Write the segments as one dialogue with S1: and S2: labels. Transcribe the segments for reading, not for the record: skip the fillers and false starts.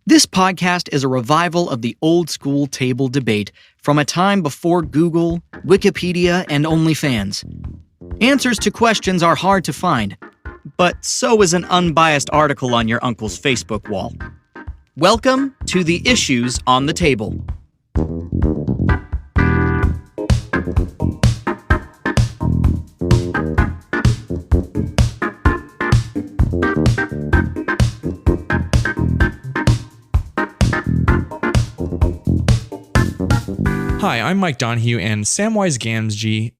S1: This podcast is a revival of the old school table debate from a time before Google, Wikipedia, and OnlyFans. Answers to questions are hard to find, but so is an unbiased article on your uncle's Facebook wall. Welcome to the Issues on the Table.
S2: Hi, I'm Mike Donahue, and Samwise Gamgee,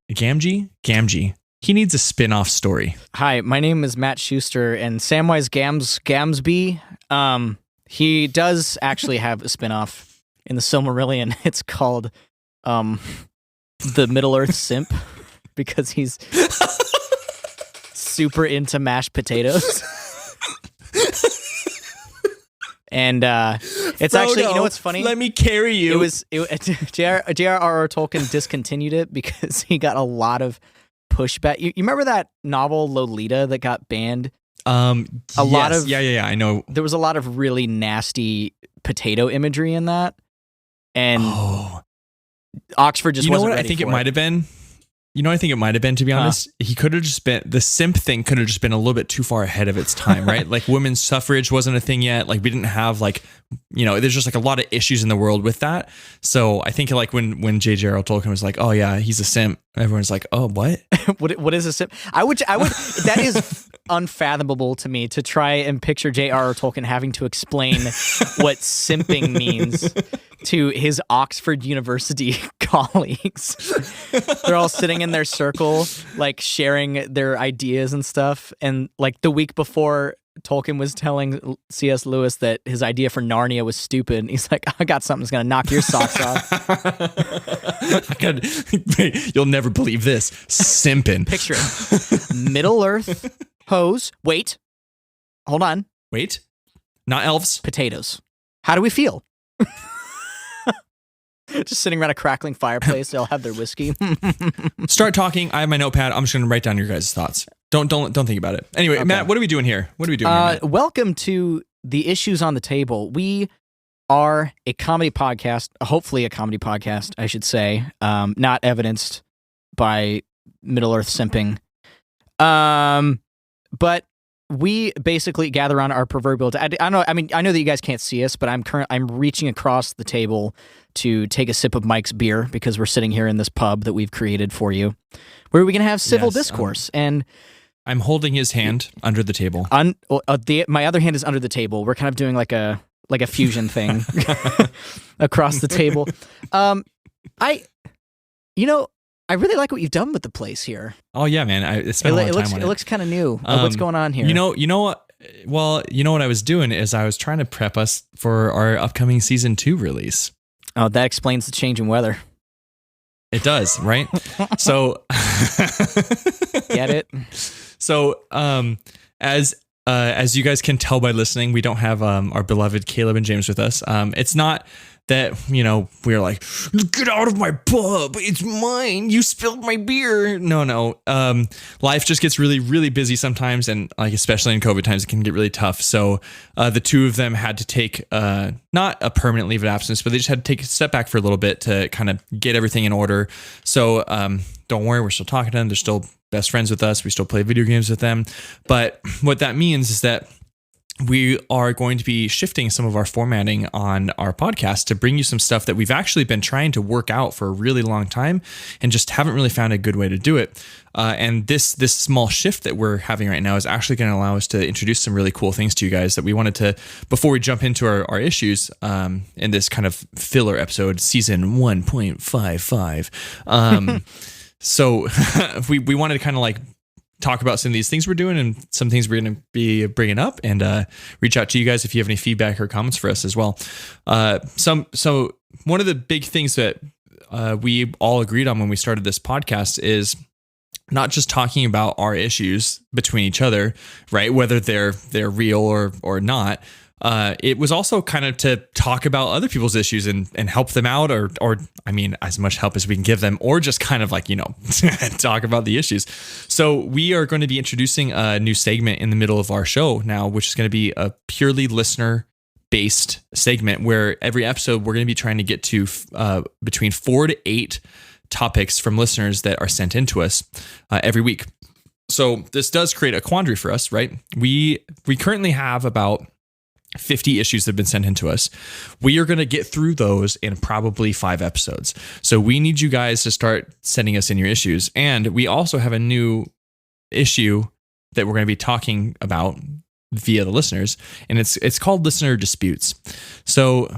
S2: he needs a spin-off story.
S1: Hi, my name is Matt Schuster, and Samwise Gamgee, he does actually have a spin-off in the Silmarillion. It's called the Middle-earth Simp, because he's super into mashed potatoes. And it's
S2: Frodo,
S1: actually, you know what's funny?
S2: Let me carry you.
S1: J.R.R. Tolkien discontinued it because he got a lot of pushback. You remember that novel Lolita that got banned?
S2: Yeah, I know.
S1: There was a lot of really nasty potato imagery in that, and Oxford just wasn't ready.
S2: I think it might have been. You know what I think it might have been, to be honest? He could have just been, the simp thing could have just been a little bit too far ahead of its time, right? Like women's suffrage wasn't a thing yet. Like we didn't have there's just like a lot of issues in the world with that. So I think like when J.J.R. Tolkien was like, oh yeah, he's a simp, everyone's like, oh, what?
S1: What is a simp? I would, that is unfathomable to me to try and picture J.R.R. Tolkien having to explain what simping means to his Oxford University colleagues. They're all sitting in their circle, like sharing their ideas and stuff. And like the week before, Tolkien was telling C.S. Lewis that his idea for Narnia was stupid. And he's like, I got something that's going to knock your socks off.
S2: You'll never believe this. Simping.
S1: Picture it. Middle-earth hose. Wait. Hold on.
S2: Wait. Not elves.
S1: Potatoes. How do we feel? Just sitting around a crackling fireplace. They'll have their whiskey.
S2: Start talking. I have my notepad. I'm just going to write down your guys' thoughts. Don't think about it. Anyway, okay. Matt, what are we doing here?
S1: Welcome to the Issues on the Table. We are a comedy podcast, hopefully a comedy podcast, I should say, not evidenced by Middle-earth simping. But we basically gather on our proverbial. I know that you guys can't see us, but I'm reaching across the table to take a sip of Mike's beer because we're sitting here in this pub that we've created for you, where we can have civil discourse. And
S2: I'm holding his hand under the table.
S1: My other hand is under the table. We're kind of doing like a fusion thing across the table. I really like what you've done with the place here.
S2: Oh yeah, man! I spent a lot of time on it.
S1: It looks kind of new. What's going on here?
S2: You know what? Well, you know what I was doing is I was trying to prep us for our upcoming season 2 release.
S1: Oh, that explains the change in weather.
S2: It does, right? So,
S1: get it?
S2: So, as you guys can tell by listening, we don't have our beloved Caleb and James with us. It's not that, we're like, get out of my pub, it's mine, you spilled my beer. No. Life just gets really, really busy sometimes, and like especially in COVID times, it can get really tough. So the two of them had to take not a permanent leave of absence, but they just had to take a step back for a little bit to kind of get everything in order. So don't worry, we're still talking to them. They're still best friends with us. We still play video games with them. But what that means is that we are going to be shifting some of our formatting on our podcast to bring you some stuff that we've actually been trying to work out for a really long time and just haven't really found a good way to do it. And this small shift that we're having right now is actually going to allow us to introduce some really cool things to you guys that we wanted to, before we jump into our issues in this kind of filler episode, season 1.55. So we wanted to kind of like talk about some of these things we're doing and some things we're going to be bringing up, and reach out to you guys if you have any feedback or comments for us as well. So one of the big things that we all agreed on when we started this podcast is not just talking about our issues between each other, right? Whether they're real or not. It was also kind of to talk about other people's issues and help them out, or I mean, as much help as we can give them, or just kind of like, talk about the issues. So we are going to be introducing a new segment in the middle of our show now, which is going to be a purely listener based segment where every episode we're going to be trying to get to between 4 to 8 topics from listeners that are sent in to us every week. So this does create a quandary for us, right? We currently have about 50 issues that have been sent in to us. We are going to get through those in probably 5 episodes. So we need you guys to start sending us in your issues. And we also have a new issue that we're going to be talking about via the listeners, and it's called listener disputes. So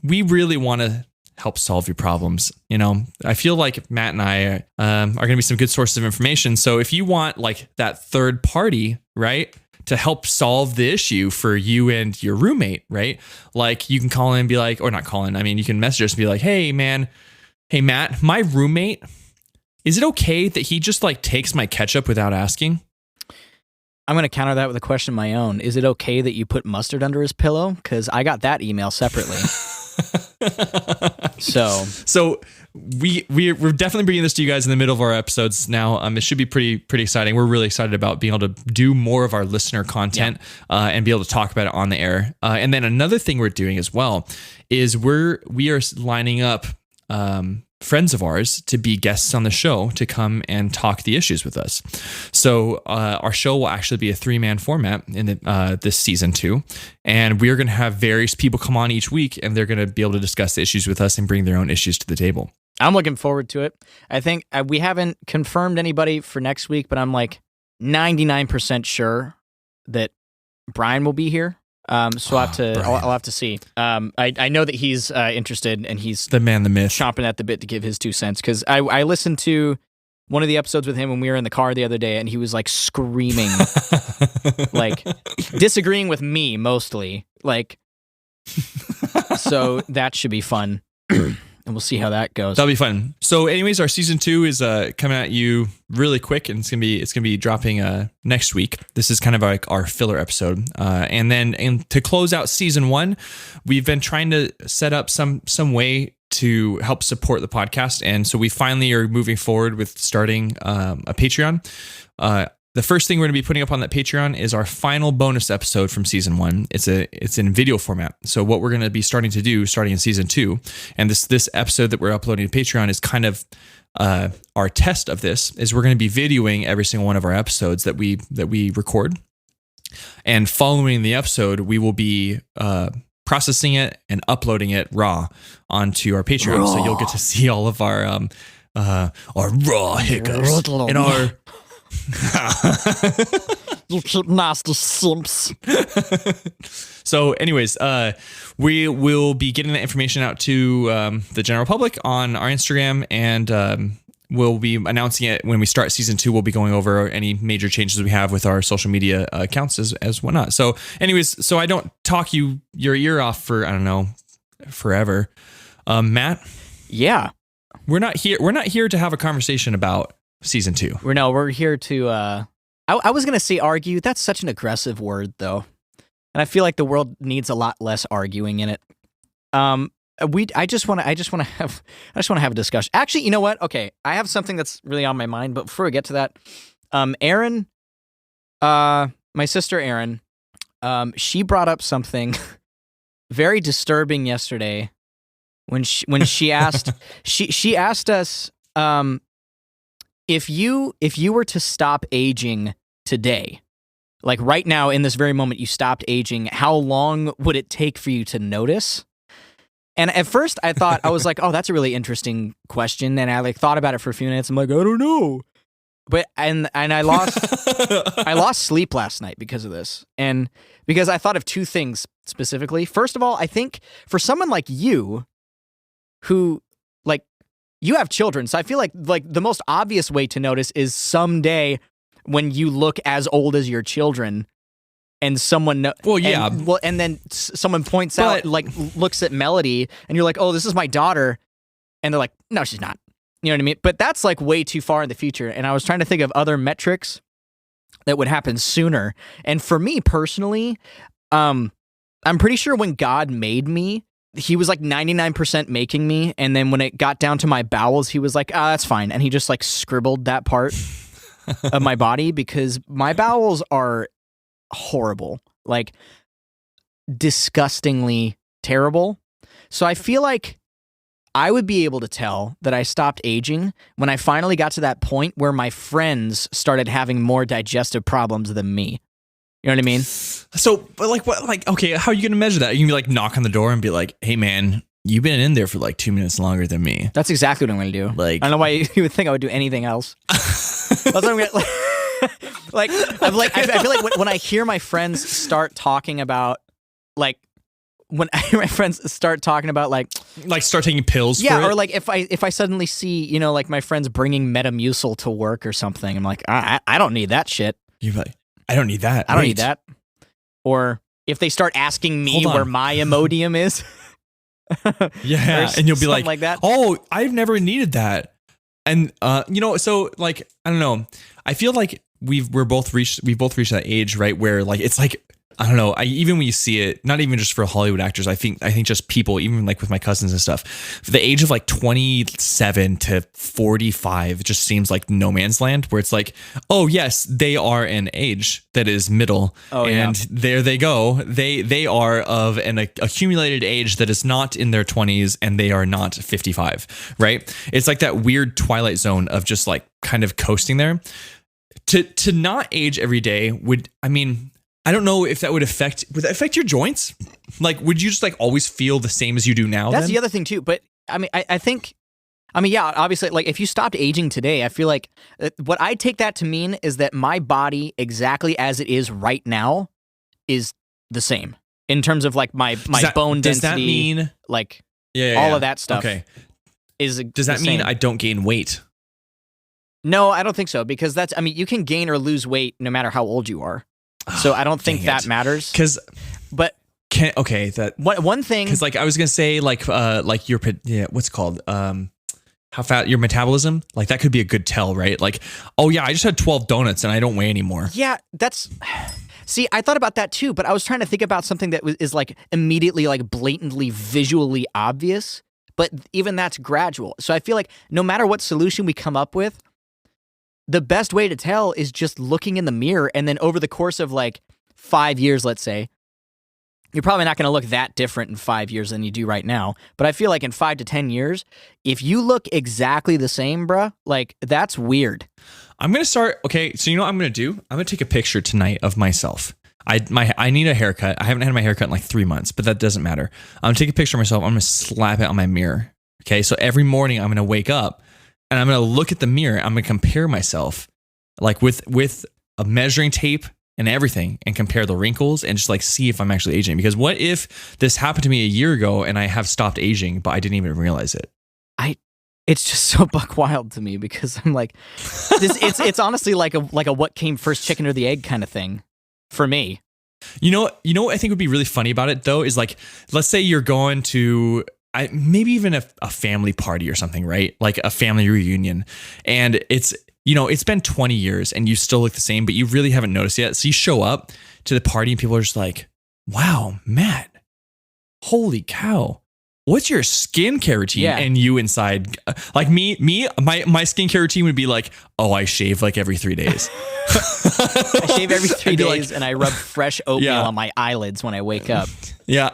S2: we really want to help solve your problems. You know, I feel like Matt and I are going to be some good sources of information. So if you want like that third party, right, to help solve the issue for you and your roommate, right? Like you can call in and be like, or not call in, I mean, you can message us and be like, hey Matt, my roommate, is it okay that he just like takes my ketchup without asking?
S1: I'm going to counter that with a question of my own. Is it okay that you put mustard under his pillow? Because I got that email separately. So we're definitely bringing this to you guys in the middle of our episodes now. It should be pretty exciting. We're really excited about being able to do more of our listener content and be able to talk about it on the air. And then another thing we're doing as well is we are lining up friends of ours to be guests on the show to come and talk the issues with us. So our show will actually be a 3-man format in this season 2, and we're going to have various people come on each week, and they're going to be able to discuss the issues with us and bring their own issues to the table. I'm looking forward to it. I think we haven't confirmed anybody for next week, but I'm like 99% sure that Brian will be here. So I'll have to see. I know that he's interested, and he's
S2: the man, the myth,
S1: chomping at the bit to give his 2 cents. Because I listened to one of the episodes with him when we were in the car the other day, and he was like screaming, like disagreeing with me mostly. Like, so that should be fun. And we'll see how that goes.
S2: That'll be fun. So anyways, our season 2 is coming at you really quick, and it's gonna be dropping next week. This is kind of like our filler episode. And to close out season 1, we've been trying to set up some way to help support the podcast. And so we finally are moving forward with starting a Patreon. The first thing we're going to be putting up on that Patreon is our final bonus episode from season 1. It's in video format. So what we're going to be starting to do starting in season 2, and this episode that we're uploading to Patreon is kind of our test of this, is we're going to be videoing every single one of our episodes that we record. And following the episode, we will be processing it and uploading it raw onto our Patreon. So you'll get to see all of our raw hiccups and our
S1: You keep nasty simps.
S2: So anyways, we will be getting that information out to the general public on our Instagram, and we'll be announcing it when we start season 2. We'll be going over any major changes we have with our social media accounts as whatnot. So anyways, so I don't talk your ear off for, I don't know, forever. Matt?
S1: Yeah.
S2: We're not here to have a conversation about season 2.
S1: We're here to I was gonna say argue. That's such an aggressive word though. And I feel like the world needs a lot less arguing in it. I just want to have a discussion. Actually, you know what? Okay, I have something that's really on my mind, but before we get to that, Erin, my sister Erin, she brought up something very disturbing yesterday when she asked she asked us if you were to stop aging today, like right now in this very moment you stopped aging, how long would it take for you to notice? And at first I was like, oh, that's a really interesting question. And I like thought about it for a few minutes. I'm like, I don't know. But and I lost sleep last night because of this. And because I thought of 2 things specifically. First of all, I think for someone like you who like you have children, so I feel like the most obvious way to notice is someday when you look as old as your children and someone and then someone points out, like looks at Melody and you're like, oh, this is my daughter, and they're like, no, she's not. You know what I mean? But that's like way too far in the future. And I was trying to think of other metrics that would happen sooner. And for me personally, I'm pretty sure when God made me, he was like 99% making me, and then when it got down to my bowels, he was like, that's fine. And he just like scribbled that part of my body, because my bowels are horrible. Like disgustingly terrible. So I feel like I would be able to tell that I stopped aging when I finally got to that point where my friends started having more digestive problems than me. You know what I mean?
S2: So, but like, what, like, okay, how are you going to measure that? You can be like, knock on the door and be like, hey man, you've been in there for like 2 minutes longer than me.
S1: That's exactly what I'm going to do.
S2: Like,
S1: I don't know why you would think I would do anything else. That's what I'm gonna, like, I feel like when I hear my friends start talking about, like, when I hear my friends start talking about like
S2: start taking pills.
S1: Yeah,
S2: for it?
S1: or like if I suddenly see, you know, like my friends bringing Metamucil to work or something, I'm like, I don't need that shit.
S2: You're like, I don't need that.
S1: I don't need that. Or if they start asking me where my Imodium is.
S2: Yeah, and you'll be like
S1: that.
S2: Oh, I've never needed that. And you know, so like, I don't know. I feel like we've both reached that age, right, where like it's like, I don't know. Even when you see it, not even just for Hollywood actors, I think just people, even like with my cousins and stuff, for the age of like 27 to 45 just seems like no man's land, where it's like, oh yes, they are an age that is middle, and there they go. They are of an accumulated age that is not in their 20s, and they are not 55. Right? It's like that weird twilight zone of just like kind of coasting there. To not age every day would, I mean, I don't know if that would affect your joints? Like, would you just like always feel the same as you do now?
S1: That's the other thing too. But I mean, I think, yeah, obviously, like if you stopped aging today, I feel like what I take that to mean is that my body exactly as it is right now is the same in terms of like my bone density.
S2: Does that mean
S1: like all of that stuff?
S2: Okay.
S1: Does
S2: that mean I don't gain weight?
S1: No, I don't think so, because you can gain or lose weight no matter how old you are. So I don't think that matters. One thing,
S2: because like I was gonna say like your what's it called how fat your metabolism, like that could be a good tell, right? Like, oh yeah, I just had 12 donuts and I don't weigh anymore.
S1: Yeah, see, I thought about that too, but I was trying to think about something that is like immediately like blatantly visually obvious, but even that's gradual. So I feel like no matter what solution we come up with, the best way to tell is just looking in the mirror, and then over the course of like 5 years, let's say, you're probably not going to look that different in 5 years than you do right now. But I feel like in 5 to 10 years, if you look exactly the same, bruh, like that's weird.
S2: I'm going to start. Okay. So you know what I'm going to do? I'm going to take a picture tonight of myself. I need a haircut. I haven't had my haircut in like 3 months, but that doesn't matter. I'm going to take a picture of myself. I'm going to slap it on my mirror. Okay. So every morning I'm going to wake up, and I'm going to look at the mirror. I'm going to compare myself like with a measuring tape and everything, and compare the wrinkles and just like see if I'm actually aging. Because what if this happened to me a year ago and I have stopped aging, but I didn't even realize it?
S1: It's just so buck wild to me, because I'm like, it's honestly like a what came first, chicken or the egg kind of thing for me. You know
S2: what I think would be really funny about it though is like, let's say you're going to maybe even a family party or something, right? Like a family reunion. And it's been 20 years and you still look the same, but you really haven't noticed yet. So you show up to the party and people are just like, wow, Matt, holy cow. What's your skincare routine?
S1: Yeah.
S2: And you inside, like my skincare routine would be like, oh, I shave like every 3 days.
S1: I shave every 3 days, and I rub fresh oatmeal on my eyelids when I wake up.
S2: Yeah.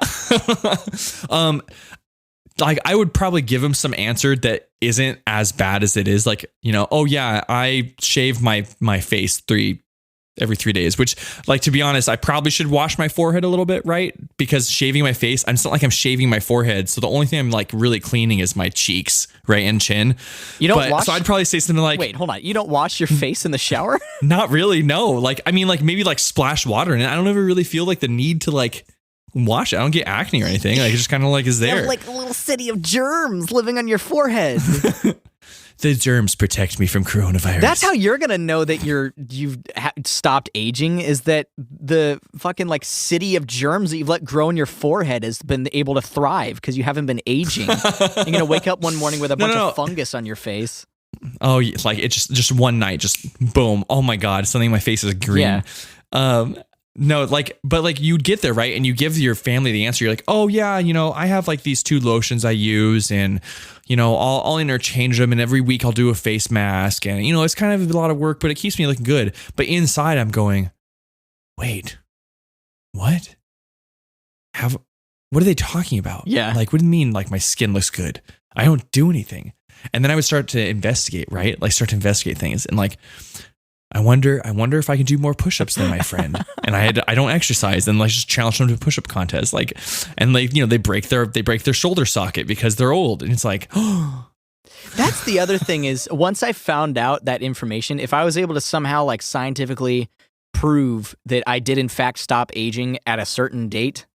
S2: Like I would probably give him some answer that isn't as bad as it is. Like, oh yeah, I shave my face every 3 days, which, like, to be honest, I probably should wash my forehead a little bit, right? Because shaving my face, it's not like I'm shaving my forehead. So the only thing I'm like really cleaning is my cheeks, right? And chin.
S1: You don't wash?
S2: So I'd probably say something like,
S1: wait, hold on. You don't wash your face in the shower?
S2: Not really. No. Like, I mean, like maybe like splash water in it. I don't ever really feel like the need to like wash it. I don't get acne or anything. Like, it just kind of like is there.
S1: You have like a little city of germs living on your forehead.
S2: The germs protect me from coronavirus.
S1: That's how you're gonna know that you've stopped aging, is that the fucking like city of germs that you've let grow in your forehead has been able to thrive because you haven't been aging. You're gonna wake up one morning with a bunch of fungus on your face.
S2: Oh, like it's just one night, just boom. Oh my God, suddenly my face is green. Yeah. No, like, but like you'd get there, right? And you give your family the answer. You're like, oh yeah, I have like these 2 lotions I use, and I'll interchange them, and every week I'll do a face mask, and it's kind of a lot of work, but it keeps me looking good. But inside I'm going, wait, what? what are they talking about?
S1: Yeah.
S2: Like, what do you mean? Like, my skin looks good? I don't do anything. And then I would start to investigate, right? Like, start to investigate things. And like, I wonder if I can do more push-ups than my friend. And I don't exercise. And like, just challenge them to a push-up contest. Like, and like, they break their shoulder socket because they're old. And it's like, oh.
S1: That's the other thing is, once I found out that information, if I was able to somehow like scientifically prove that I did in fact stop aging at a certain date,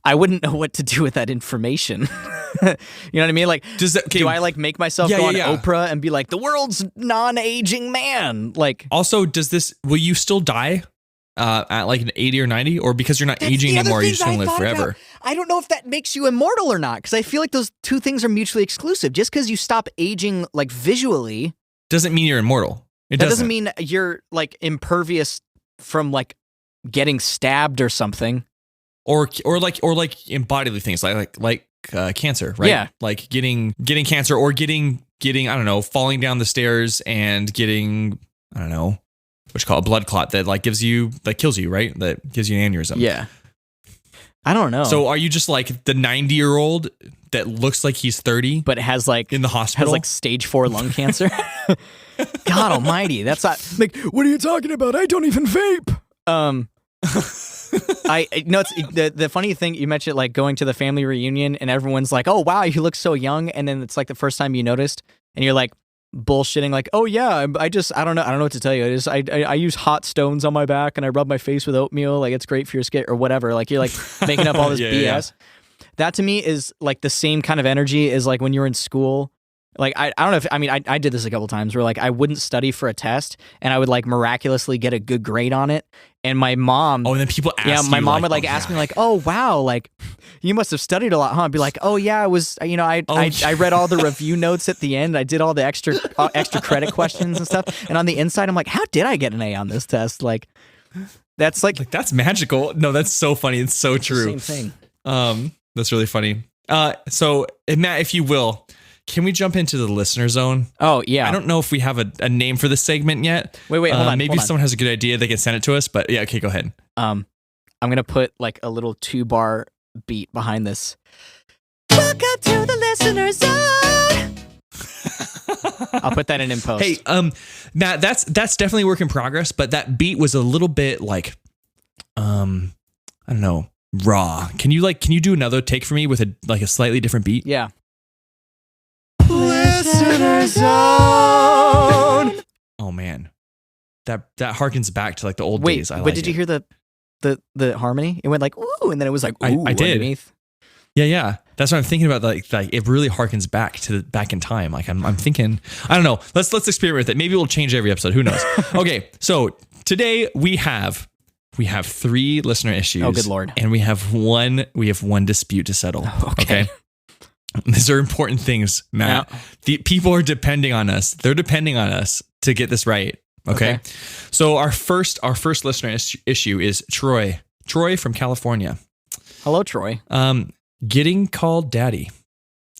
S1: I wouldn't know what to do with that information. You know what I mean? Like, do I like make myself go on Oprah and be like, the world's non-aging man? Like,
S2: also, will you still die at like an 80 or 90? Or because you're not aging anymore, you're just going to live forever?
S1: I don't know if that makes you immortal or not, because I feel like those two things are mutually exclusive. Just because you stop aging like visually
S2: doesn't mean you're immortal.
S1: That doesn't mean you're like impervious from like getting stabbed or something. Or
S2: in bodily things like cancer, right?
S1: Yeah,
S2: like getting cancer or getting I don't know, falling down the stairs and getting, I don't know, what you call a blood clot that like kills you, right? That gives you an aneurysm.
S1: Yeah, I don't know.
S2: So are you just like the 90-year-old that looks like he's 30
S1: but has like
S2: in the hospital,
S1: has like stage 4 lung cancer? God Almighty, that's not like. What are you talking about? I don't even vape. It's the funny thing you mentioned, like going to the family reunion and everyone's like, oh wow, you look so young, and then it's like the first time you noticed and you're like bullshitting like, oh yeah, I don't know what to tell you. I use hot stones on my back and I rub my face with oatmeal, like it's great for your skin or whatever. Like you're like making up all this BS. Yeah. That to me is like the same kind of energy as like when you're in school. Like, I don't know if, I did this a couple times where like I wouldn't study for a test and I would like miraculously get a good grade on it. And my mom.
S2: Oh, and then people ask
S1: my mom would like ask me like, oh, wow, like you must have studied a lot, huh? I'd be like, oh, yeah, I was, I read all the review notes at the end. I did all the extra credit questions and stuff. And on the inside, I'm like, how did I get an A on this test? Like, that's like
S2: that's magical. No, that's so funny. It's so true.
S1: Same thing.
S2: That's really funny. So Matt, if you will, can we jump into the listener zone?
S1: Oh, yeah.
S2: I don't know if we have a name for this segment yet.
S1: Wait, hold on.
S2: Maybe someone has a good idea. They can send it to us. But yeah, okay, go ahead.
S1: I'm going to put like a little 2-bar beat behind this. Welcome to the listener zone. I'll put that in post.
S2: Hey, Matt, that's definitely a work in progress. But that beat was a little bit like, I don't know, raw. Can you do another take for me with a slightly different beat?
S1: Yeah. Listener zone.
S2: Oh man, that harkens back to like the old days.
S1: But did you hear the harmony? It went like ooh, and then it was like ooh.
S2: I did.
S1: Underneath.
S2: Yeah. That's what I'm thinking about. Like it really harkens back in time. Like I'm thinking. I don't know. Let's experiment with it. Maybe we'll change every episode. Who knows? Okay, so today we have 3 listener issues.
S1: Oh, good Lord.
S2: And we have one dispute to settle. Okay. These are important things, Matt. Yeah. The people are depending on us. They're depending on us to get this right. Okay. So our first listener issue is Troy. Troy from California.
S1: Hello, Troy.
S2: Getting called daddy.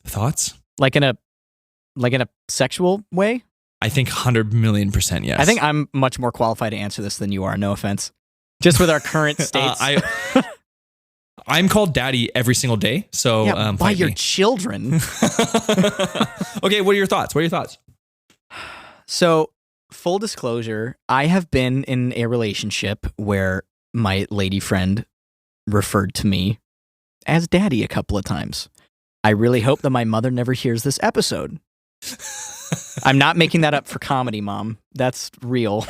S2: Thoughts?
S1: Like in a sexual way?
S2: I think 100,000,000% yes.
S1: I think I'm much more qualified to answer this than you are. No offense. Just with our current states.
S2: I'm called daddy every single day. So
S1: by your children.
S2: Okay, what are your thoughts?
S1: So, full disclosure, I have been in a relationship where my lady friend referred to me as daddy a couple of times. I really hope that my mother never hears this episode. I'm not making that up for comedy, Mom. That's real.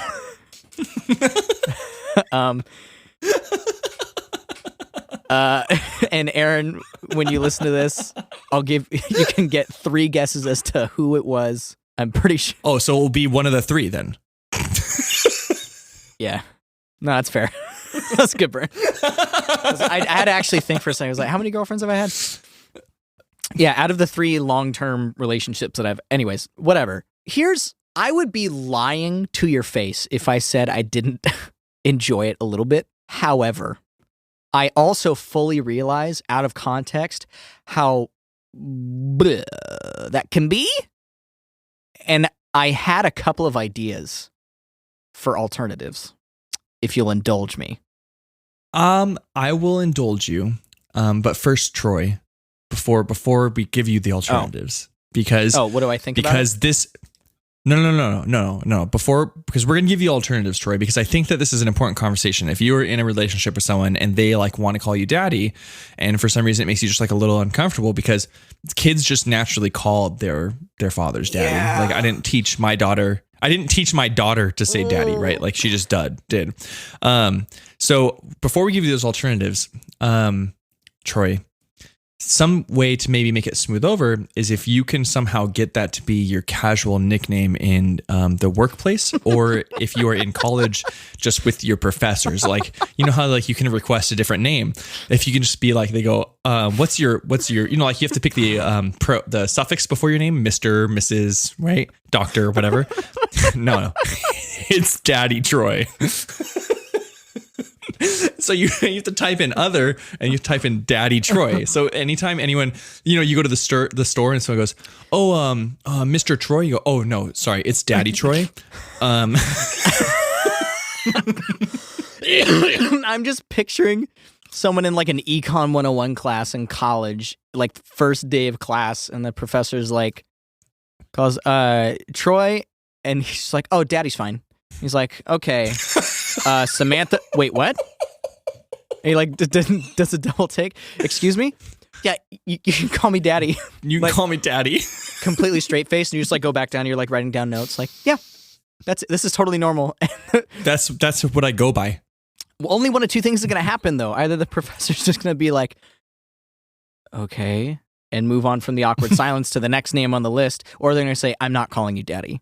S1: And Aaron, when you listen to this, you can get 3 guesses as to who it was. I'm pretty sure.
S2: Oh, so it will be one of the 3 then.
S1: Yeah. No, that's fair. That's good, Brent. I had to actually think for a second. I was like, how many girlfriends have I had? Yeah, out of the 3 long-term relationships that anyways, whatever. I would be lying to your face if I said I didn't enjoy it a little bit. However, I also fully realize out of context how that can be. And I had a couple of ideas for alternatives, if you'll indulge me.
S2: I will indulge you. But first, Troy, before we give you the alternatives, because
S1: what do I think about it?
S2: this. No. Because we're gonna give you alternatives, Troy. Because I think that this is an important conversation. If you are in a relationship with someone and they like want to call you daddy, and for some reason it makes you just like a little uncomfortable, because kids just naturally call their fathers daddy.
S1: Yeah.
S2: Like I didn't teach my daughter to say daddy, right? Like she just did. So before we give you those alternatives, Troy, some way to maybe make it smooth over is if you can somehow get that to be your casual nickname in the workplace, or if you are in college, just with your professors. Like, you know how like you can request a different name. If you can just be like, they go, what's your, you know, like you have to pick the suffix before your name, Mr., Mrs., right? Doctor, whatever. No, it's Daddy Troy. So you have to type in other, and you type in Daddy Troy. So anytime anyone, you know, you go to the store and someone goes, Mr. Troy, you go, oh no, sorry, it's Daddy Troy.
S1: I'm just picturing someone in like an Econ 101 class in college, like first day of class, and the professor's like, calls Troy, and he's like, oh, Daddy's fine. He's like, okay. Samantha, wait, what? And he like does a double take. Excuse me? Yeah, you can call me Daddy.
S2: You can
S1: like,
S2: call me Daddy.
S1: Completely straight faced, and you just like go back down. And you're like writing down notes. Like, yeah, this is totally normal.
S2: That's what I go by.
S1: Well, only one of two things is gonna happen though. Either the professor's just gonna be like, okay, and move on from the awkward silence to the next name on the list, or they're gonna say, I'm not calling you Daddy.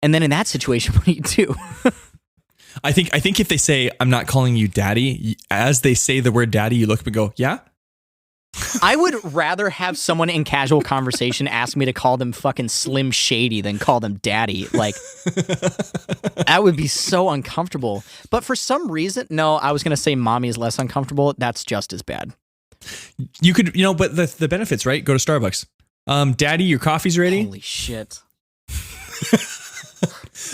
S1: And then in that situation, what do you do?
S2: I think if they say, I'm not calling you daddy, as they say the word daddy, you look up and go, yeah?
S1: I would rather have someone in casual conversation ask me to call them fucking Slim Shady than call them daddy. Like, that would be so uncomfortable. But for some reason, no, I was going to say mommy is less uncomfortable. That's just as bad.
S2: You could, you know, but the benefits, right? Go to Starbucks. Daddy, your coffee's ready?
S1: Holy shit.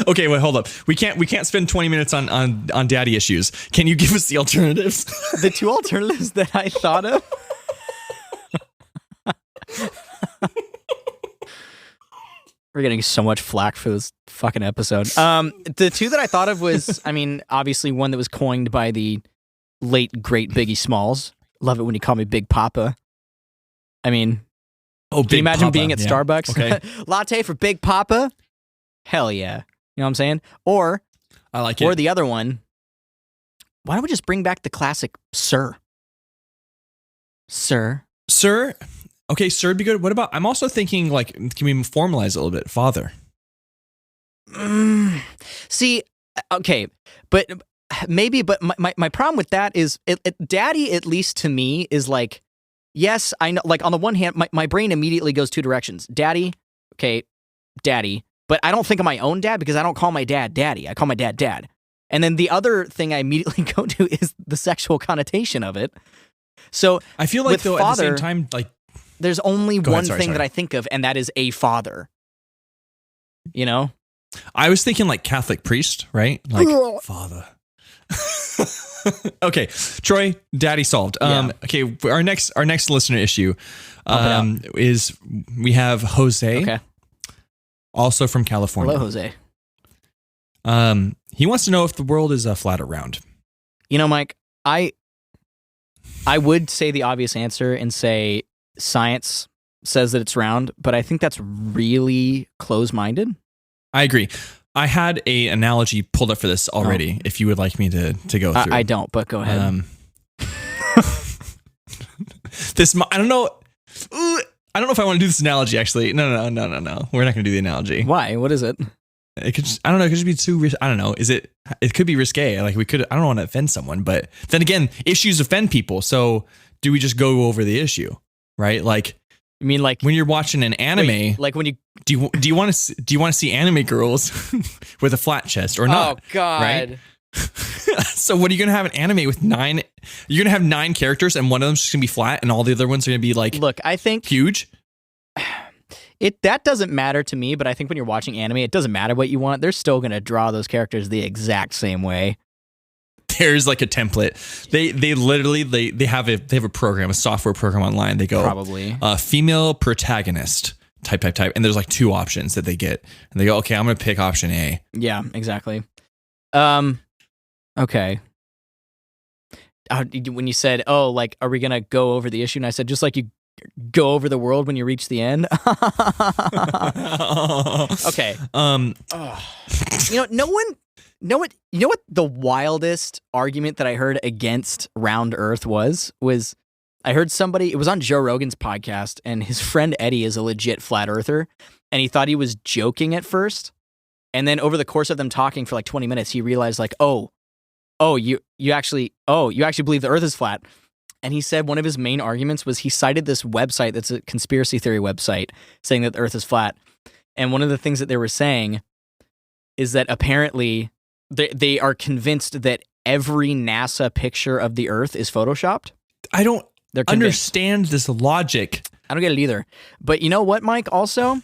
S2: Okay, wait, hold up. We can't spend 20 minutes on daddy issues. Can you give us the alternatives?
S1: The two alternatives that I thought of. We're getting so much flack for this fucking episode. The two that I thought of was, I mean, obviously one that was coined by the late great Biggie Smalls. Love it when you call me Big Papa. I mean, can you imagine
S2: Papa,
S1: being at Starbucks?
S2: Okay.
S1: Latte for Big Papa? Hell yeah. You know what I'm saying? Or
S2: I like it.
S1: Or the other one, why don't we just bring back the classic Sir? Sir.
S2: Sir? Okay, sir would be good. What about, I'm also thinking, like, can we formalize it a little bit? Father.
S1: See, okay, but maybe, but my problem with that is, daddy, at least to me, is like, yes, I know, like, on the one hand, my brain immediately goes two directions. Daddy, okay, daddy. But I don't think of my own dad because I don't call my dad daddy. I call my dad dad. And then the other thing I immediately go to is the sexual connotation of it. So
S2: I feel like, though,
S1: father,
S2: at the same time, like,
S1: there's only one thing that I think of, and that is a father. You know?
S2: I was thinking like Catholic priest, right? Like father. Okay, Troy, daddy solved.
S1: Yeah.
S2: Okay, our next listener issue is we have Jose.
S1: Okay.
S2: Also from California.
S1: Hello, Jose.
S2: He wants to know if the world is flat or round.
S1: You know, Mike, I would say the obvious answer and say science says that it's round, but I think that's really close-minded.
S2: I agree. I had a analogy pulled up for this already. If you would like me to go through.
S1: I don't, but go ahead.
S2: I don't know. I don't know if I want to do this analogy. Actually, no. We're not going to do the analogy.
S1: Why? What is it?
S2: It could. I don't know. It could just be too. I don't know. It could be risque. Like we could. I don't want to offend someone, but then again, issues offend people. So do we just go over the issue, right? Like,
S1: you mean like
S2: when you're watching an anime?
S1: Wait, like when you
S2: do you want to see anime girls with a flat chest or not?
S1: Oh God!
S2: Right? So what are you gonna have an anime with 9? You're gonna have 9 characters, and one of them's just gonna be flat, and all the other ones are gonna be like,
S1: look, I think
S2: huge.
S1: That doesn't matter to me, but I think when you're watching anime, it doesn't matter what you want. They're still gonna draw those characters the exact same way.
S2: Here's like a template. They literally they have a program, a software program online. They go
S1: Probably
S2: female protagonist type, and there's like 2 options that they get, and they go, okay, I'm gonna pick option A.
S1: Yeah, exactly. Okay. When you said, "Oh, like, are we gonna go over the issue?" and I said, "Just like you go over the world when you reach the end." Okay. You know what the wildest argument that I heard against round Earth was I heard somebody, it was on Joe Rogan's podcast, and his friend Eddie is a legit flat earther, and he thought he was joking at first, and then over the course of them talking for like 20 minutes, he realized like, you actually believe the Earth is flat. And he said one of his main arguments was he cited this website that's a conspiracy theory website saying that the Earth is flat. And one of the things that they were saying is that apparently they are convinced that every NASA picture of the Earth is photoshopped.
S2: I don't understand this logic.
S1: I don't get it either. But you know what, Mike? Also,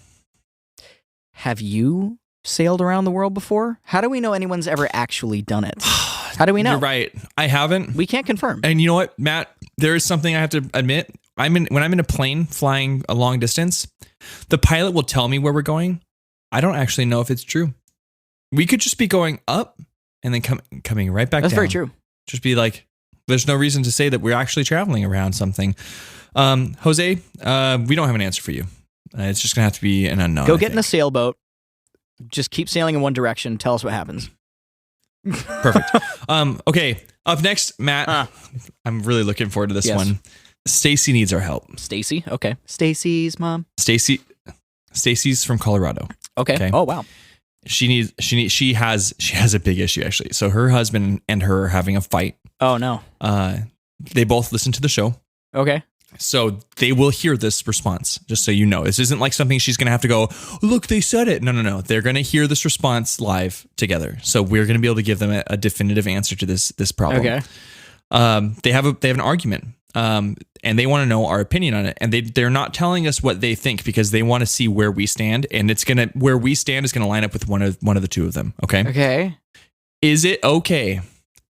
S1: have you sailed around the world before? How do we know anyone's ever actually done it? How do we know?
S2: You're right. I haven't.
S1: We can't confirm.
S2: And you know what, Matt? There is something I have to admit. When I'm in a plane flying a long distance, the pilot will tell me where we're going. I don't actually know if it's true. We could just be going up and then coming right back down.
S1: That's very true.
S2: Just be like, there's no reason to say that we're actually traveling around something. Jose, we don't have an answer for you. It's just going to have to be an unknown.
S1: Go get in a sailboat. Just keep sailing in one direction. Tell us what happens.
S2: Perfect. Okay. Up next, Matt. I'm really looking forward to this one. Stacy needs our help.
S1: Stacy? Okay. Stacy's mom.
S2: Stacy's from Colorado.
S1: Okay. Oh, wow.
S2: She has a big issue actually. So her husband and her are having a fight.
S1: Oh no.
S2: They both listen to the show.
S1: Okay.
S2: So they will hear this response, just so you know. This isn't like something she's going to have to go, look, they said it. No. They're going to hear this response live together. So we're going to be able to give them a definitive answer to this problem.
S1: Okay.
S2: They have an argument, and they want to know our opinion on it. And they're not telling us what they think because they want to see where we stand. And where we stand is going to line up with one of the 2 of them. Okay.
S1: Okay.
S2: Is it okay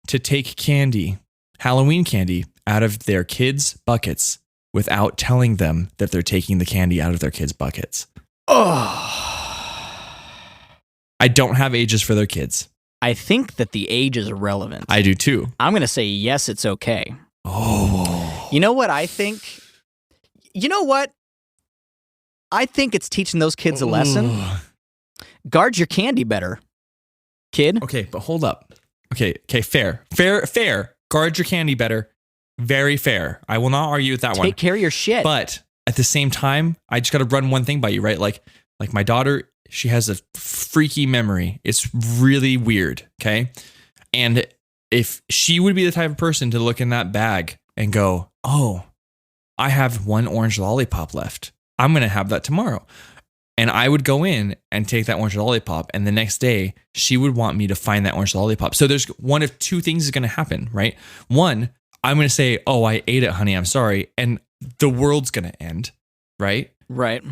S2: to take candy, Halloween candy, out of their kids' buckets without telling them that they're taking the candy out of their kids' buckets?
S1: Oh.
S2: I don't have ages for their kids.
S1: I think that the age is irrelevant.
S2: I do too.
S1: I'm going to say yes, it's okay.
S2: Oh.
S1: You know what I think? You know what? I think it's teaching those kids a lesson. Guard your candy better, kid.
S2: Okay, but hold up. Okay, fair. Guard your candy better. Very fair. I will not argue with that one.
S1: Take care of your shit.
S2: But at the same time, I just got to run one thing by you, right? Like my daughter, she has a freaky memory. It's really weird, okay? And if she would be the type of person to look in that bag and go, oh, I have 1 orange lollipop left. I'm going to have that tomorrow. And I would go in and take that orange lollipop. And the next day, she would want me to find that orange lollipop. So there's one of 2 things is going to happen, right? One, I'm going to say, oh, I ate it, honey. I'm sorry. And the world's going to end, right?
S1: Right.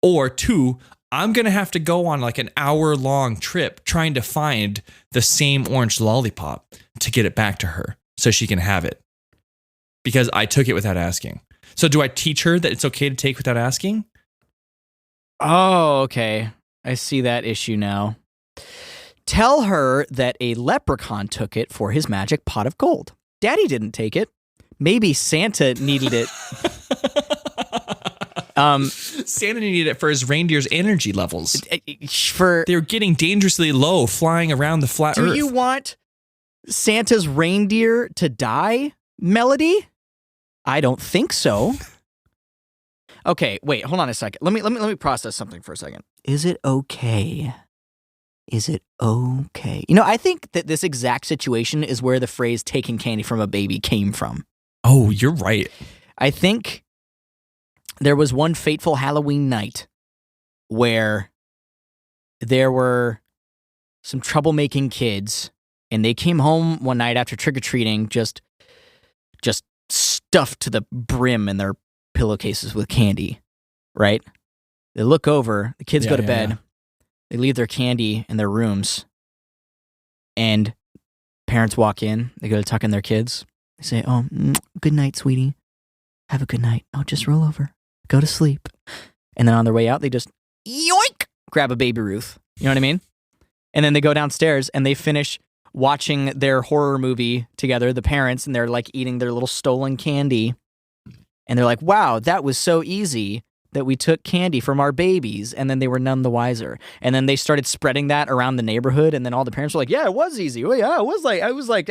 S2: Or 2, I'm going to have to go on like an hour-long trip trying to find the same orange lollipop to get it back to her so she can have it. Because I took it without asking. So do I teach her that it's okay to take without asking?
S1: Oh, okay. I see that issue now. Tell her that a leprechaun took it for his magic pot of gold. Daddy didn't take it. Maybe Santa needed it.
S2: Santa needed it for his reindeer's energy levels.
S1: They're
S2: getting dangerously low flying around the flat Earth.
S1: Do you want Santa's reindeer to die, Melody? I don't think so. Okay, wait, hold on a second. Let me process something for a second. Is it okay? Is it okay? You know, I think that this exact situation is where the phrase taking candy from a baby came from.
S2: Oh, you're right.
S1: I think there was one fateful Halloween night where there were some troublemaking kids, and they came home one night after trick-or-treating just stuffed to the brim in their pillowcases with candy, right? They look over, the kids go to bed, they leave their candy in their rooms, and parents walk in. They go to tuck in their kids. They say, "Oh, good night, sweetie. Have a good night. Oh, just roll over. Go to sleep." And then on their way out, they just yoink, grab a Baby Ruth. You know what I mean? And then they go downstairs and they finish watching their horror movie together, the parents, and they're like eating their little stolen candy. And they're like, wow, that was so easy that we took candy from our babies. And then they were none the wiser. And then they started spreading that around the neighborhood. And then all the parents were like, yeah, it was easy. Well, yeah,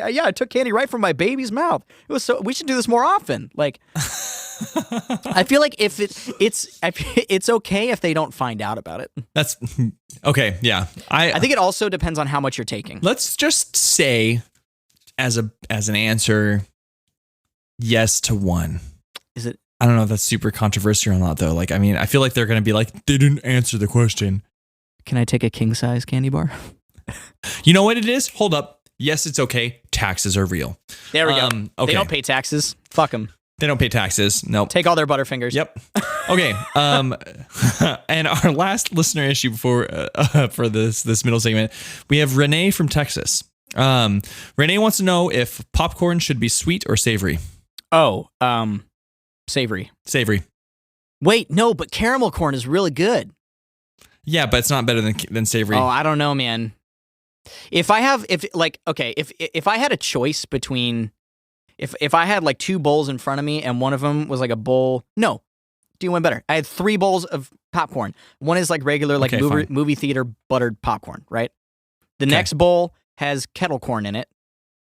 S1: yeah, I took candy right from my baby's mouth. It was we should do this more often. Like, I feel like if it's okay if they don't find out about it.
S2: That's okay. Yeah.
S1: I think it also depends on how much you're taking.
S2: Let's just say as an answer, yes to one.
S1: Is it?
S2: I don't know if that's super controversial or not, though. Like, I mean, I feel like they're going to be like, they didn't answer the question.
S1: Can I take a king size candy bar?
S2: You know what it is? Hold up. Yes, it's okay. Taxes are real.
S1: There we go.
S2: Okay.
S1: They don't pay taxes. Fuck them.
S2: They don't pay taxes. Nope.
S1: Take all their Butterfingers.
S2: Yep. Okay. And our last listener issue for this middle segment, we have Renee from Texas. Renee wants to know if popcorn should be sweet or savory.
S1: Oh, savory.
S2: Savory.
S1: Wait, no, but caramel corn is really good.
S2: Yeah, but it's not better than savory.
S1: Oh, I don't know, man. If I had a choice between if I had like two bowls in front of me and one of them was like a bowl, no, do one better. I had 3 bowls of popcorn. One is like regular like movie theater buttered popcorn, right? The next bowl has kettle corn in it,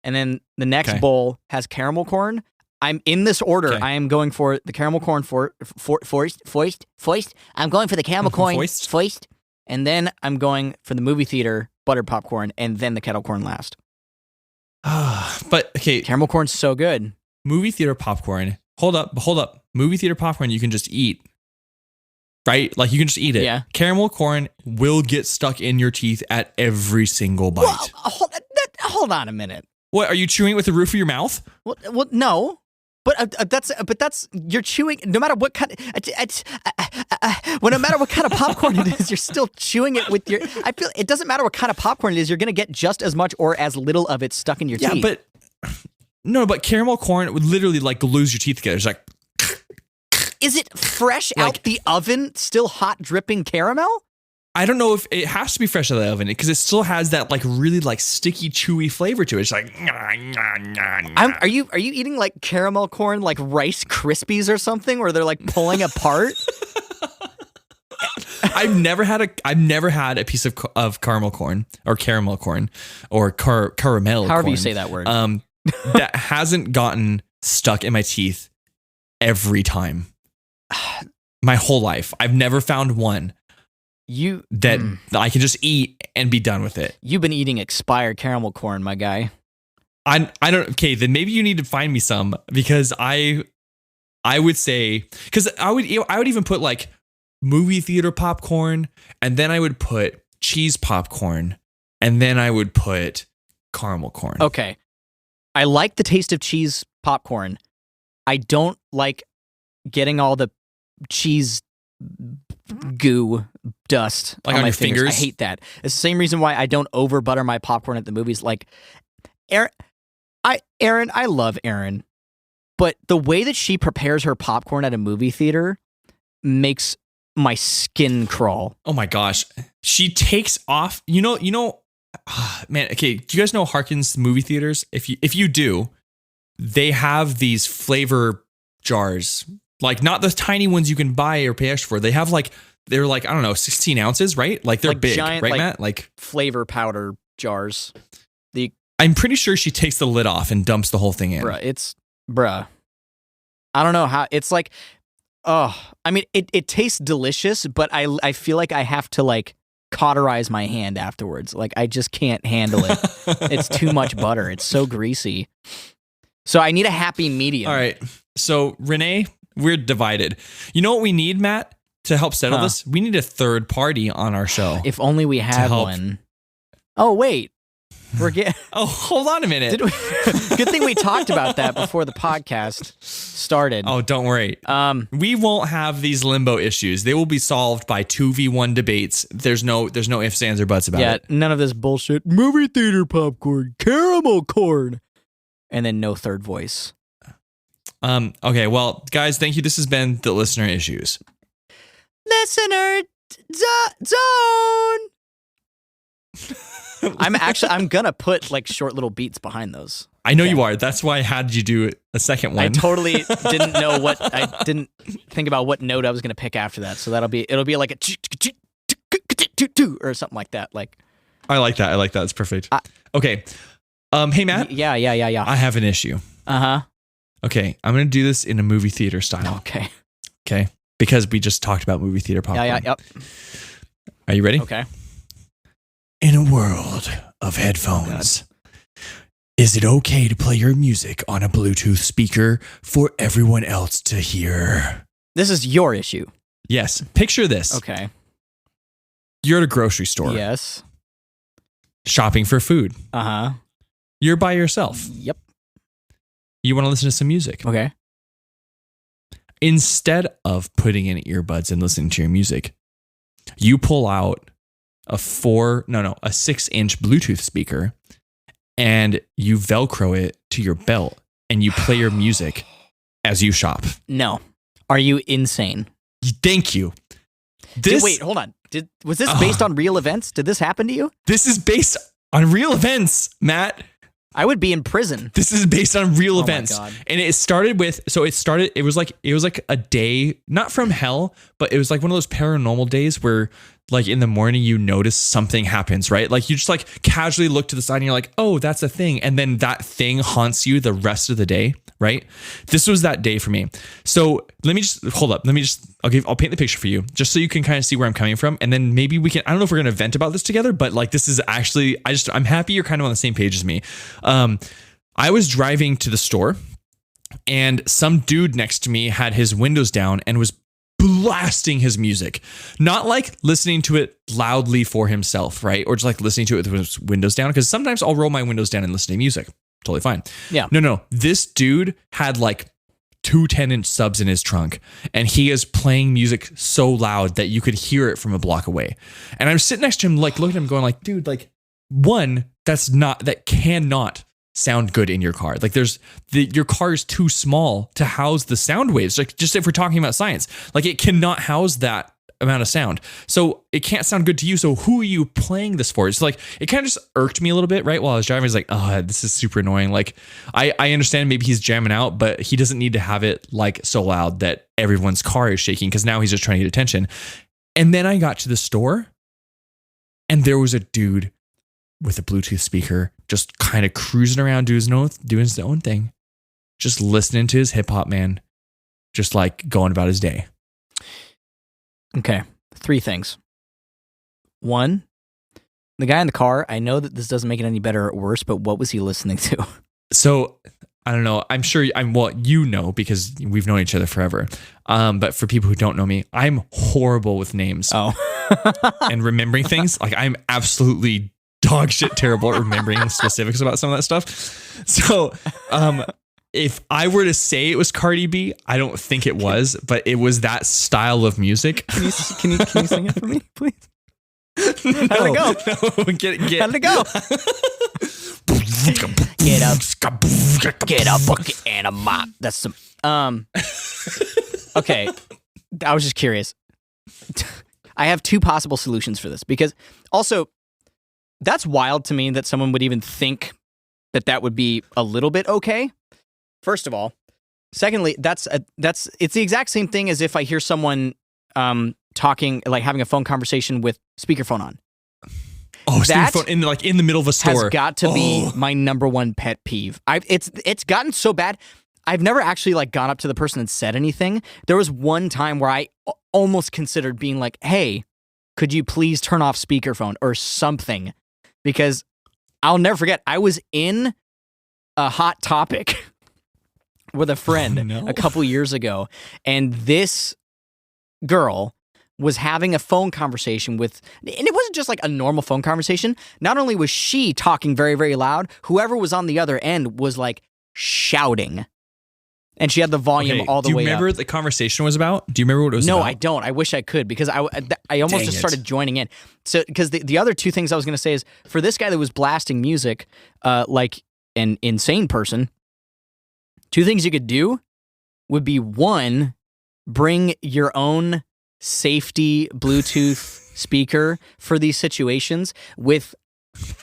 S1: and then the next bowl has caramel corn. I'm in this order. I am going for the caramel corn foist. I'm going for the caramel corn foist, and then I'm going for the movie theater buttered popcorn, and then the kettle corn last.
S2: But okay,
S1: caramel corn's so good.
S2: Movie theater popcorn. Hold up. Movie theater popcorn you can just eat. Right? Like you can just eat it.
S1: Yeah.
S2: Caramel corn will get stuck in your teeth at every single bite.
S1: Well, hold on a minute.
S2: What, are you chewing it with the roof of your mouth?
S1: Well, no. But that's you're chewing no matter what kind. No matter what kind of popcorn it is, you're still chewing it with your. I feel it doesn't matter what kind of popcorn it is. You're gonna get just as much or as little of it stuck in your teeth.
S2: Yeah, but caramel corn would literally like glues your teeth together. It's like.
S1: Is it fresh out the oven, still hot, dripping caramel?
S2: I don't know if it has to be fresh out of the oven because it still has that like really like sticky, chewy flavor to it. It's like.
S1: Are you eating like caramel corn, like Rice Krispies or something, where they're like pulling apart?
S2: I've never had a piece of caramel corn or caramel corn or caramel.
S1: However
S2: corn,
S1: you say that word.
S2: That hasn't gotten stuck in my teeth every time. My whole life, I've never found one. That I can just eat and be done with it.
S1: You've been eating expired caramel corn, my guy.
S2: I don't. Okay, then maybe you need to find me some because I would say because I would even put like movie theater popcorn and then I would put cheese popcorn and then I would put caramel corn.
S1: Okay, I like the taste of cheese popcorn. I don't like getting all the cheese goo dust
S2: like on
S1: my
S2: your fingers.
S1: I hate that. It's the same reason why I don't over butter my popcorn at the movies. Like Erin, I love Erin, but the way that she prepares her popcorn at a movie theater makes my skin crawl.
S2: Oh my gosh, she takes off. You know, man. Okay, do you guys know Harkins movie theaters? If you do, they have these flavor jars. Like not the tiny ones you can buy or pay extra for. They have they're like, I don't know, 16 ounces, right? Like they're like big,
S1: giant,
S2: right,
S1: like
S2: Matt? Like
S1: flavor powder jars.
S2: I'm pretty sure she takes the lid off and dumps the whole thing in.
S1: Bruh. I don't know how it's like. Oh, I mean, it tastes delicious, but I feel like I have to like cauterize my hand afterwards. Like I just can't handle it. It's too much butter. It's so greasy. So I need a happy medium.
S2: All right. So Renee, we're divided. You know what we need, Matt, to help settle this? We need a third party on our show.
S1: If only we had one. Oh, wait. We're getting.
S2: Oh, hold on a minute.
S1: Good thing we talked about that before the podcast started.
S2: Oh, don't worry. We won't have these limbo issues. They will be solved by 2v1 debates. There's no ifs, ands, or buts about it.
S1: None of this bullshit. Movie theater popcorn, caramel corn, and then no third voice.
S2: Okay, well, guys, thank you. This has been the Listener Issues.
S1: Listener Zone. I'm gonna put like short little beats behind those.
S2: I know you are. That's why I had you do a second one.
S1: I totally didn't know I didn't think about what note I was gonna pick after that. So it'll be like a or something like that. Like
S2: I like that. It's perfect. Okay. Hey Matt.
S1: Yeah.
S2: I have an issue. Okay, I'm gonna do this in a movie theater style. Okay. Because we just talked about movie theater popcorn.
S1: Yep.
S2: Are you ready?
S1: Okay.
S2: In a world of headphones, is it okay to play your music on a Bluetooth speaker for everyone else to hear?
S1: This is your issue.
S2: Yes. Picture this.
S1: Okay.
S2: You're at a grocery store.
S1: Yes.
S2: Shopping for food. You're by yourself.
S1: Yep.
S2: You want to listen to some music.
S1: Okay.
S2: Instead of putting in earbuds and listening to your music, you pull out a 6-inch Bluetooth speaker and you Velcro it to your belt and you play your music as you shop.
S1: No. Are you insane?
S2: Thank you.
S1: Wait, hold on. Was this based on real events? Did this happen to you?
S2: This is based on real events, Matt.
S1: I would be in prison.
S2: This is based on real events.
S1: My God.
S2: And it started it was like a day, not from hell, but it was like one of those paranormal days where like in the morning you notice something happens, right? Like you just like casually look to the side and you're like, oh, that's a thing. And then that thing haunts you the rest of the day, right? This was that day for me. So let me just hold up. I'll paint the picture for you just so you can kind of see where I'm coming from. And then maybe we can, I don't know if we're going to vent about this together, but like this is actually, I'm happy you're kind of on the same page as me. I was driving to the store and some dude next to me had his windows down and was blasting his music, not like listening to it loudly for himself, right? Or just like listening to it with his windows down. Because sometimes I'll roll my windows down and listen to music. Totally fine.
S1: Yeah.
S2: No. This dude had like 2 10-inch subs in his trunk and he is playing music so loud that you could hear it from a block away. And I'm sitting next to him, like looking at him going like, dude, like that cannot sound good in your car. Like your car is too small to house the sound waves. Like just if we're talking about science, like it cannot house that amount of sound. So it can't sound good to you. So who are you playing this for? It's like, it kind of just irked me a little bit, right? While I was driving, I was like, oh, this is super annoying. Like I understand maybe he's jamming out, but he doesn't need to have it like so loud that everyone's car is shaking because now he's just trying to get attention. And then I got to the store and there was a dude with a Bluetooth speaker, just kind of cruising around doing his own thing, just listening to his hip hop, man, just like going about his day.
S1: Okay, 3 things. 1, the guy in the car, I know that this doesn't make it any better or worse, but what was he listening to?
S2: So I don't know. I'm sure you know, because we've known each other forever. But for people who don't know me, I'm horrible with names. And remembering things. Like I'm absolutely dog shit terrible at remembering specifics about some of that stuff. So, if I were to say it was Cardi B, I don't think it was, but it was that style of music.
S1: Can you sing it for me, please? How did it go?
S2: No, get.
S1: How did it go? Get up, bucket and a mop. That's some. Okay, I was just curious. I have 2 possible solutions for this because also. That's wild to me that someone would even think that would be a little bit okay. First of all, secondly, it's the exact same thing as if I hear someone talking, like having a phone conversation with speakerphone on.
S2: Oh, speakerphone in the middle of a store
S1: has got to be my number 1 pet peeve. It's gotten so bad. I've never actually like gone up to the person and said anything. There was one time where I almost considered being like, "Hey, could you please turn off speakerphone or something?" Because I'll never forget, I was in a Hot Topic with a friend a couple years ago, and this girl was having a phone conversation with, and it wasn't just like a normal phone conversation. Not only was she talking very, very loud, whoever was on the other end was like shouting. And she had the volume all the way up.
S2: Do you remember what the conversation was about? Do you remember what it was about?
S1: No, I don't. I wish I could, because I almost just started joining in. So, because the other two things I was going to say is, for this guy that was blasting music, like an insane person, two things you could do would be, one, bring your own safety Bluetooth speaker for these situations with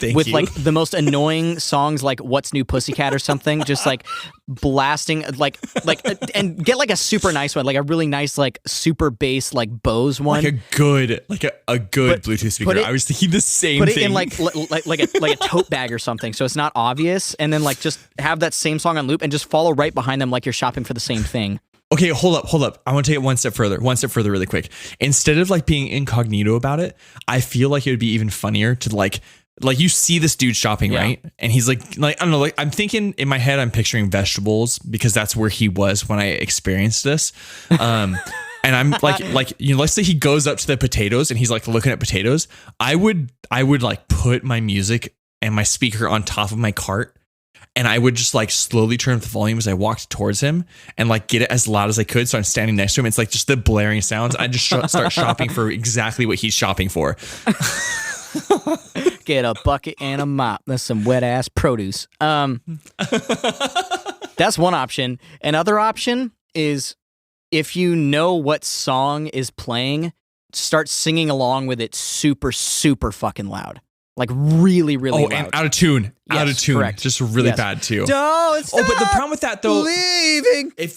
S1: like the most annoying songs, like "What's New Pussycat" or something, just like blasting, like, and get like a super nice one, like a really nice, like super bass, like Bose one,
S2: like a good Bluetooth speaker. I was thinking the same thing.
S1: Put it in like a tote bag or something, so it's not obvious, and then like just have that same song on loop and just follow right behind them like you're shopping for the same thing.
S2: Okay, hold up. I want to take it one step further really quick. Instead of like being incognito about it, I feel like it would be even funnier to like you see this dude shopping, right? And he's like, I don't know, like I'm thinking in my head, I'm picturing vegetables, because that's where he was when I experienced this. And I'm like, let's say he goes up to the potatoes and he's like looking at potatoes. I would like put my music and my speaker on top of my cart, and I would just like slowly turn up the volume as I walked towards him and like get it as loud as I could. So I'm standing next to him. It's like just the blaring sounds. I just start shopping for exactly what he's shopping for.
S1: Get a bucket and a mop. That's some wet ass produce. That's one option. Another option is, if you know what song is playing, start singing along with it super, super fucking loud. Like really, really loud.
S2: And out of tune.
S1: Yes,
S2: out of tune.
S1: Correct.
S2: Just really bad too.
S1: Don't stop
S2: but the problem with that though,
S1: believing.
S2: if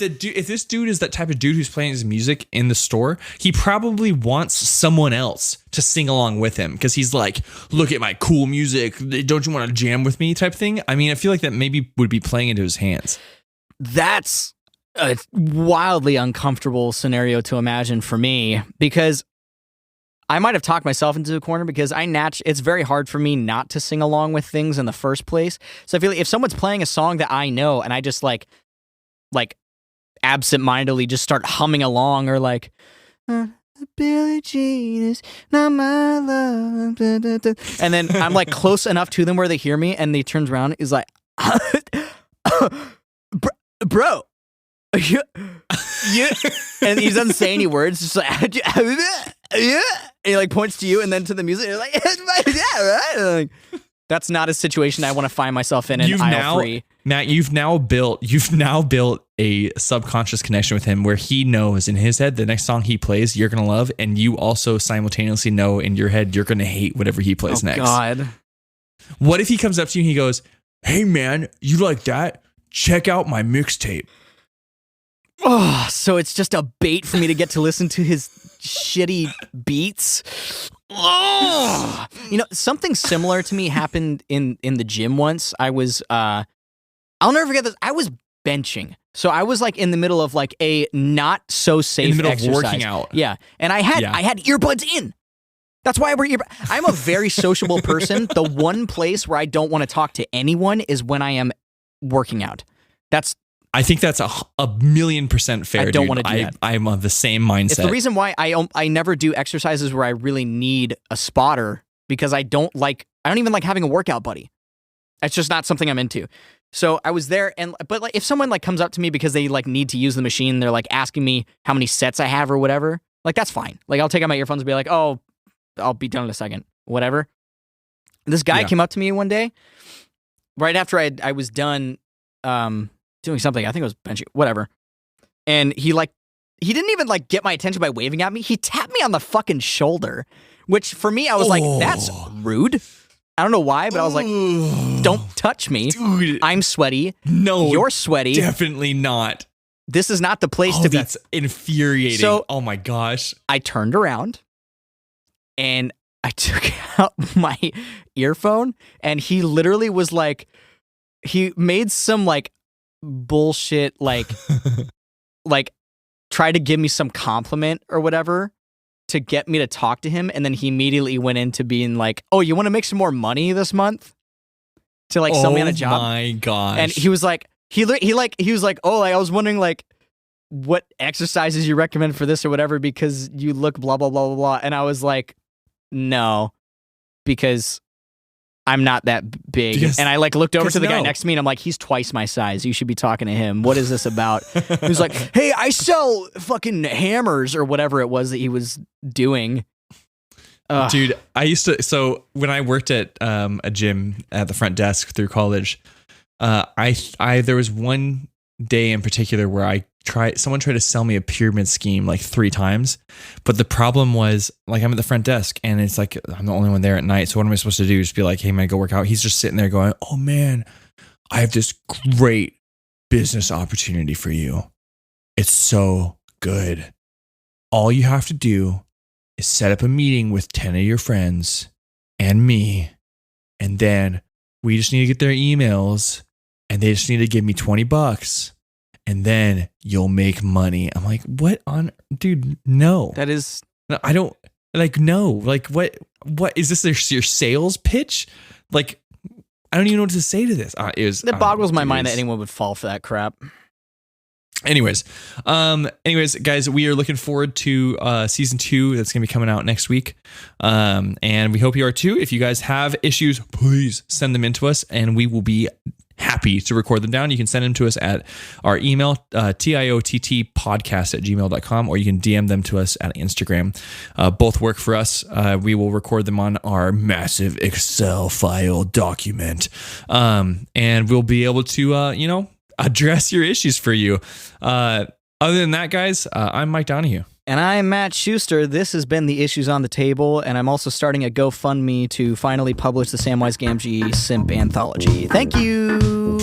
S2: this dude is that type of dude who's playing his music in the store, he probably wants someone else to sing along with him, because he's like, look at my cool music, don't you want to jam with me type thing. I mean, I feel like that maybe would be playing into his hands.
S1: That's a wildly uncomfortable scenario to imagine for me, because I might have talked myself into a corner, because it's very hard for me not to sing along with things in the first place. So I feel like if someone's playing a song that I know and I just like absentmindedly just start humming along, or like, Billie Jean is not my love, and then I'm like close enough to them where they hear me, and they turns around, is like, bro. Yeah. And he doesn't say any words, just like, yeah. And he like points to you and then to the music. And you're like, yeah, right. Like, that's not a situation I want to find myself in aisle free.
S2: Matt, you've now built a subconscious connection with him, where he knows in his head the next song he plays you're gonna love, and you also simultaneously know in your head you're gonna hate whatever he plays next.
S1: God.
S2: What if he comes up to you and he goes, "Hey man, you like that? Check out my mixtape."
S1: Oh, so it's just a bait for me to get to listen to his shitty beats. Oh, something similar to me happened in the gym once. I was, I'll never forget this. I was benching. So I was like in the middle of like a not so safe
S2: in the middle
S1: exercise.
S2: of working out.
S1: Yeah. And I had earbuds in. That's why I wear earbuds. I'm a very sociable person. The one place where I don't want to talk to anyone is when I am working out.
S2: I think that's a 1,000,000% fair.
S1: I don't want to do that.
S2: I'm of the same mindset.
S1: It's the reason why I never do exercises where I really need a spotter, because I don't even like having a workout buddy. It's just not something I'm into. So I was there, but like if someone like comes up to me because they like need to use the machine, they're like asking me how many sets I have or whatever. Like that's fine. Like I'll take out my earphones and be like, "Oh, I'll be done in a second." Whatever. This guy came up to me one day, right after I was done. Doing something, I think it was benching, whatever. And he didn't even like get my attention by waving at me. He tapped me on the fucking shoulder, which for me, I was like, that's rude. I don't know why, but I was like, don't touch me.
S2: Dude.
S1: I'm sweaty.
S2: No,
S1: you're sweaty.
S2: Definitely not.
S1: This is not the place to be.
S2: That's infuriating.
S1: So,
S2: oh my gosh.
S1: I turned around and I took out my earphone, and he literally was like, he made some like bullshit like try to give me some compliment or whatever to get me to talk to him, and then he immediately went into being like, "Oh, you want to make some more money this month?" To like sell me on a job.
S2: Oh my gosh.
S1: And he was like, he was like, "Oh, like I was wondering like what exercises you recommend for this or whatever because you look blah, blah, blah, blah, blah. And I was like, no, because I'm not that big.
S2: Because-
S1: and I like looked over to the guy
S2: no.
S1: next to me and I'm like, he's twice my size. You should be talking to him. What is this about? He was like, hey, I sell fucking hammers or whatever it was that he was doing. Ugh.
S2: Dude, I used to. So when I worked at a gym at the front desk through college, there was one day in particular where someone tried to sell me a pyramid scheme like 3 times, but the problem was like I'm at the front desk and it's like I'm the only one there at night. So what am I supposed to do? Just be like, hey man, go work out. He's just sitting there going, oh man, I have this great business opportunity for you. It's so good. All you have to do is set up a meeting with 10 of your friends and me, and then we just need to get their emails and they just need to give me $20 and then you'll make money. I'm like, what on, dude, no.
S1: That is...
S2: No, I don't, like, no. Like, what is this your sales pitch? Like, I don't even know what to say to this.
S1: It boggles my mind that anyone would fall for that crap.
S2: Anyways, guys, we are looking forward to season 2 that's going to be coming out next week. And we hope you are too. If you guys have issues, please send them in to us and we will be happy to record them down. You can send them to us at our email, TIOTTpodcast@gmail.com, or you can DM them to us at Instagram. Both work for us. We will record them on our massive Excel file document. And we'll be able to, address your issues for you. Other than that, guys, I'm Mike Donahue.
S1: And I'm Matt Schuster. This has been The Issues on the Table, and I'm also starting a GoFundMe to finally publish the Samwise Gamgee Simp Anthology. Thank you!